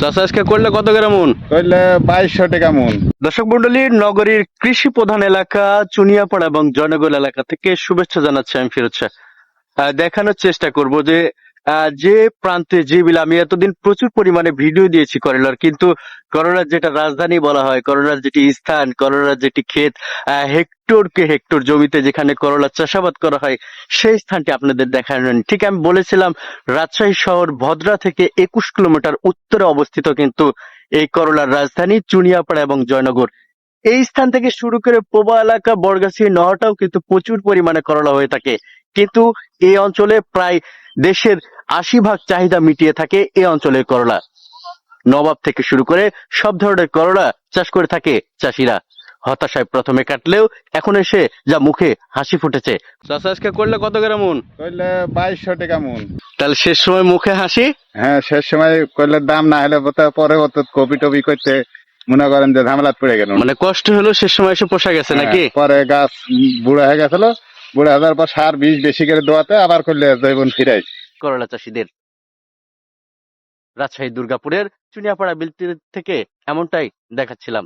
চাষা আজকে করলে কত গ্রাম মন? করলে 2200 টাকা মন। দর্শক মন্ডলী, নগরীর কৃষি প্রধান এলাকা চুনিয়াপাড়া এবং জয়নগর এলাকা থেকে শুভেচ্ছা জানাচ্ছি আমি ফিরোজ শাহ। দেখানোর চেষ্টা করব যে যে প্রান্তে যে বিল আমি এতদিন প্রচুর পরিমাণে ভিডিও দিয়েছি করলার, কিন্তু করলার যেটা রাজধানী বলা হয়, করলার যেটি স্থান, করলার যেটি ক্ষেত, হেক্টরকে হেক্টর জমিতে যেখানে করলা চাষাবাদ করা হয়, সেই স্থানটি আপনাদের দেখানো হয়নি। ঠিক আমি বলেছিলাম, রাজশাহী শহর ভদ্রা থেকে 21 কিলোমিটার উত্তরে অবস্থিত কিন্তু এই করলার রাজধানী চুনিয়াপাড়া এবং জয়নগর। এই স্থান থেকে শুরু করে পোবা এলাকা, বর্গাছি, নওয়াটাও কিন্তু প্রচুর পরিমাণে করলা হয়ে থাকে। কিন্তু এই অঞ্চলে প্রায় দেশের 80% চাহিদা মিটিয়ে থাকে এই অঞ্চলের করলা। নবাব থেকে শুরু করে সব ধরনের করলা চাষ করে থাকে চাষিরা। হতাশায় প্রথমে কাটলেও এখন এসে যা মুখে হাসি ফুটেছে। চাষা আজকে করলে কত গ্রাম মন? করলে 2200 টাকা মন। তাহলে শেষ সময় মুখে হাসি। হ্যাঁ, শেষ সময় করলে দাম না হলে পরে কপি টপি করতে মনে করেন যে ঝামেলা পড়ে গেল। মানে কষ্ট হলো, শেষ সময় এসে পোষা গেছে নাকি? পরে গাছ বুড়া হয়ে গেছিল, বুড়া হওয়ার পর সার বিষ বেশি করে দেওয়াতে আবার করলে জৈবন ফিরাই। করলা চাষিদের রাজশাহী দুর্গাপুরের চুনিয়াপাড়া বিলটি থেকে এমনটাই দেখাচ্ছিলাম।